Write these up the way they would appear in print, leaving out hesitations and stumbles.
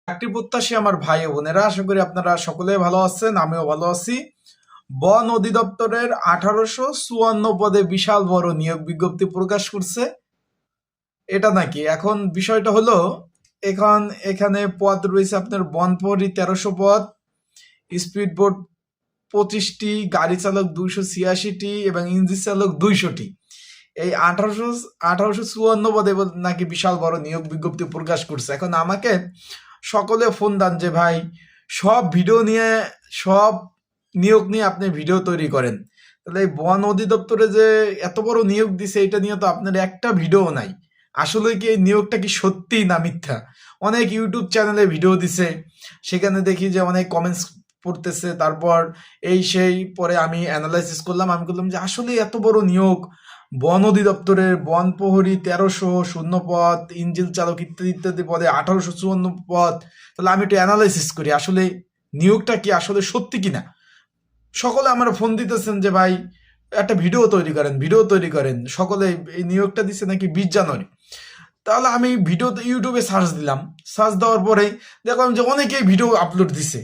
চাকরি প্রত্যাশী আমার ভাই ও বোনেরা, আশা করি আপনারা সকলে ভালো আছেন, আমিও ভালো আছি। বন অধিদপ্তরের 1854 পদে বিশাল বড় নিয়োগ বিজ্ঞপ্তি প্রকাশ করছে। এটা নাকি এখন বিষয়টা হলো, এখানে পদ রয়েছে আপনার বনপ্রহরী 1300 পদ, স্পিড বোট 25টি, গাড়ি চালক 286টি এবং ইঞ্জিন চালক 200টি। এই 1854 পদে নাকি বিশাল বড় নিয়োগ বিজ্ঞপ্তি প্রকাশ করছে। এখন আমাকে সকলে ফোন দেন যে ভাই, সব ভিডিও নিয়ে, সব নিয়োগ নিয়ে আপনি ভিডিও তৈরি করেন, তাহলে এই বন অধিদপ্তরে যে এত বড় নিয়োগ দিছে এটা নিয়ে তো আপনার একটা ভিডিও নাই। আসলে কি এই নিয়োগটা কি সত্যি না মিথ্যা? অনেক ইউটিউব চ্যানেলে ভিডিও দিছে, সেখানে দেখি যে অনেক কমেন্টস পড়তেছে, তারপর এই সেই, পরে আমি অ্যানালাইসিস করলাম, আমি বললাম যে আসলে এত বড় নিয়োগ, বন অধিদপ্তরের বন প্রহরী 1300 শূন্য পদ, ইঞ্জিন চালক ইত্যাদি ইত্যাদি পদে 1854 পদ। তাহলে আমি একটু অ্যানালাইসিস করি আসলে নিয়োগটা কি আসলে সত্যি কিনা। সকলে আমার ফোন দিতেছেন যে ভাই একটা ভিডিও তৈরি করেন, সকলে এই নিয়োগটা দিচ্ছে নাকি 20 জানুয়ারি। তাহলে আমি ভিডিওতে ইউটিউবে সার্চ দিলাম, সার্চ দেওয়ার পরে দেখলাম যে অনেকেই ভিডিও আপলোড দিছে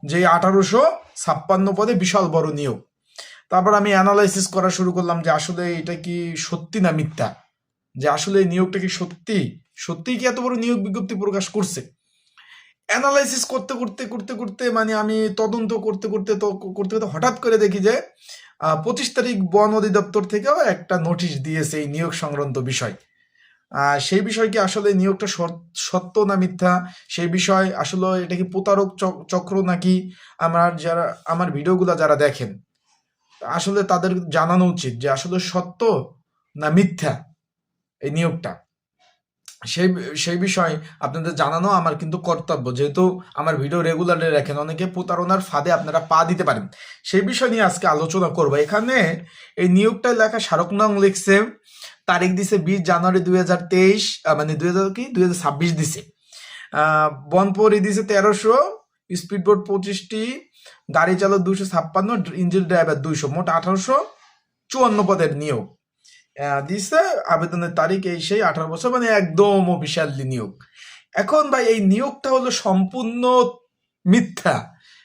যে 1856 পদে বিশাল বড় নিয়োগ। তারপর আমি অ্যানালাইসিস করা শুরু করলাম যে আসলে এটা কি সত্যি না মিথ্যা, যে আসলে এই নিয়োগটা কি সত্যি কি এত বড় নিয়োগ বিজ্ঞপ্তি প্রকাশ করছে। অ্যানালাইসিস করতে করতে করতে করতে মানে আমি তদন্ত করতে করতে করতে করতে হঠাৎ করে দেখি যে 25 তারিখ বন অধিদপ্তর থেকেও একটা নোটিশ দিয়েছে এই নিয়োগ সংক্রান্ত বিষয়। সেই বিষয় কি আসলে নিয়োগটা সত্য না মিথ্যা, সেই বিষয় আসলে এটা কি প্রতারক চক্র নাকি, আমার ভিডিওগুলো যারা দেখেন আসলে তাদের জানানো উচিত যে আসলে সত্য না মিথ্যা এই নিয়োগটা। সেই সেই বিষয়ে আপনাদের জানানো আমার কিন্তু কর্তব্য, যেহেতু আমার ভিডিও রেগুলারলি দেখেন, অনেকে প্রতারণার ফাঁদে আপনারা পা দিতে পারেন। সেই বিষয় নিয়ে আজকে আলোচনা করব। এখানে এই নিয়োগটায় লেখা স্মারক নং লিখছে, তারিখ দিছে 20 জানুয়ারি 2023, মানে 2026 দিছে। বনপরি দিছে 1300, স্পিড বোট 25টি, গাড়ি চালক 256, ইঞ্জিন ড্রাইভার 200, মোট 1854 পদের নিয়োগ দিছে। আবেদনের তারিখ এই সেই 18 বছর, মানে একদম অফিসিয়ালি নিয়োগ। এখন ভাই এই নিয়োগটা হলো সম্পূর্ণ মিথ্যা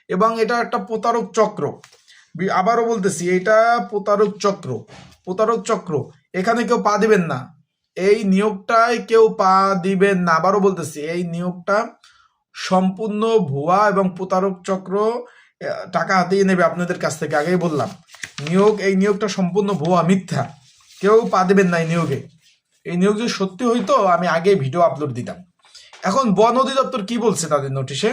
এবং এটা একটা প্রতারক চক্র। আবারও বলতেছি, এটা প্রতারক চক্র। এখানে কেউ পা দিবেন না, এই নিয়োগটায় কেউ পা দিবেন না। আবারও বলতেছি, এই নিয়োগটা সম্পূর্ণ ভুয়া এবং প্রতারক চক্র টাকা হাতিয়ে নেবে আপনাদের কাছ থেকে। আগেই বললাম, এই নিয়োগটা সম্পূর্ণ ভুয়া, মিথ্যা। কেউ পা দেবেন না এই নিয়োগ যদি সত্যি হইতো আমি আগে ভিডিও আপলোড দিতাম। এখন বন অধিদপ্তর কি বলছে তাদের নোটিশে,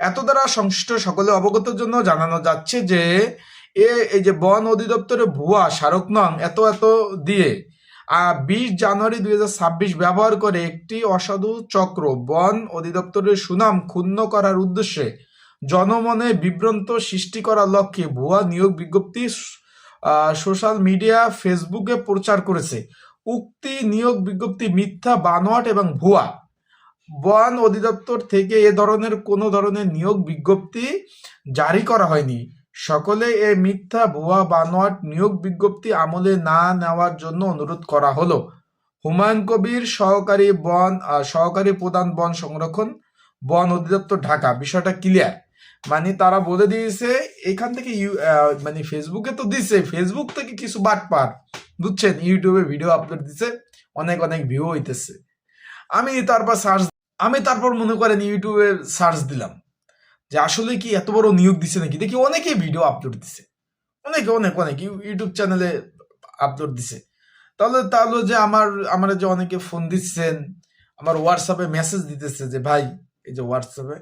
এত দ্বারা সংশ্লিষ্ট সকলে অবগতের জন্য জানানো যাচ্ছে যে এই যে বন অধিদপ্তরে ভুয়া স্মারক নং এত এত দিয়ে 20 জানুয়ারি 2026 ব্যবহার করে একটি অসাধু চক্র বন অধিদপ্তরের সুনাম ক্ষুণ্ণ করার উদ্দেশ্যে জনমনে বিভ্রান্ত সৃষ্টি করার লক্ষ্যে ভুয়া নিয়োগ বিজ্ঞপ্তি সোশ্যাল মিডিয়া ফেসবুকে প্রচার করেছে। উক্তি নিয়োগ বিজ্ঞপ্তি মিথ্যা, বানোয়াট এবং ভুয়া। বন অধিদপ্তর থেকে এ ধরনের কোনো ধরনের নিয়োগ বিজ্ঞপ্তি জারি করা হয়নি। সকলে এ মিথ্যা, ভুয়া, বানোয়াট নিয়োগ বিজ্ঞপ্তি আমলে না নেওয়ার জন্য অনুরোধ করা হলো। হুমায়ুন কবির, সহকারী প্রধান বন সংরক্ষণ, বন অধিদপ্তর, ঢাকা। বিষয়টা ক্লিয়ার, মানে তারা বলে দিয়েছে এখান থেকে মানে ফেসবুকে তো দিছে, ফেসবুক থেকে কিছু বাটপার বুঝছেন, ইউটিউবে ভিডিও আপলোড দিছে, অনেক অনেক ভিউ হইতেছে। আমি তারপর মনে করেন ইউটিউবে সার্চ দিলাম যে আসলে কি এত বড় নিয়োগ দিছে নাকি, দেখি অনেকেই ভিডিও আপলোড দিছে, অনেকে অনেক অনেক ইউটিউব চ্যানেলে আপলোড দিছে। তাহলে যে আমার যে অনেকে ফোন দিচ্ছেন, আমার হোয়াটসঅ্যাপে মেসেজ দিতেছে যে ভাই, এই যে হোয়াটসঅ্যাপে,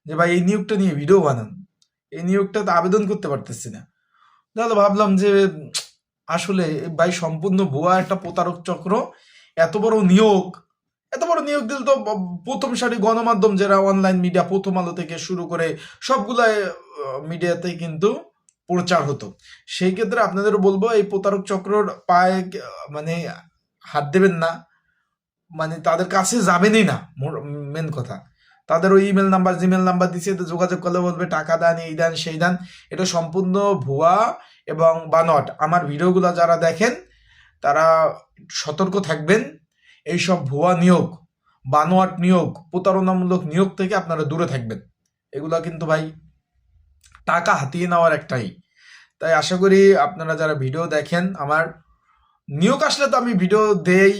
যে ভাই এই নিয়োগটা নিয়ে ভিডিও বানান, এই নিয়োগটাতে আবেদন করতে পারতেছি না। তাহলে ভাবলাম যে আসলে ভাই সম্পূর্ণ ভুয়া একটা প্রতারক চক্র। এত বড় নিয়োগ দিলে তো প্রথম সারি গণমাধ্যম, যারা অনলাইন মিডিয়া, প্রথম আলো থেকে শুরু করে সবগুলাই মিডিয়াতে কিন্তু প্রচার হতো। সেই ক্ষেত্রে আপনাদের বলবো এই প্রতারক চক্রর পায়ে মানে হাত দেবেন না, মানে তাদের কাছে যাবেনই না। মেন কথা, তাদের ওই ইমেল নাম্বার, জিমেল নাম্বার দিচ্ছে, এতে যোগাযোগ করলে বলবে টাকা দেন, এই দেন, সেই দেন। এটা সম্পূর্ণ ভুয়া এবং বানট। আমার ভিডিওগুলো যারা দেখেন তারা সতর্ক থাকবেন, এইসব ভুয়া নিয়োগ, বানোয়াট নিয়োগ, প্রতারণামূলক নিয়োগ থেকে আপনারা দূরে থাকবেন। এগুলা কিন্তু ভাই টাকা হাতিয়ে নেওয়ার একটাই। তাই আশা করি আপনারা যারা ভিডিও দেখেন, আমার নিয়োগ আসলে তো আমি ভিডিও দেই,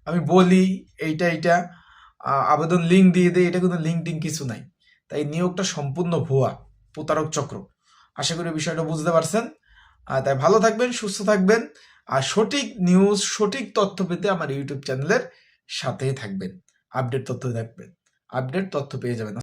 আমি বলি এইটা আবেদন লিঙ্ক দিয়ে দেই, এটা কোনো লিঙ্ক টিঙ্ক কিছু নাই। তাই নিয়োগটা সম্পূর্ণ ভুয়া, প্রতারক চক্র। আশা করি বিষয়টা বুঝতে পারছেন। তাই ভালো থাকবেন, সুস্থ থাকবেন, আর সঠিক নিউজ, সঠিক তথ্য পেতে আমার ইউটিউব চ্যানেলের সাথেই থাকবেন। আপডেট তথ্য পেয়ে যাবেন।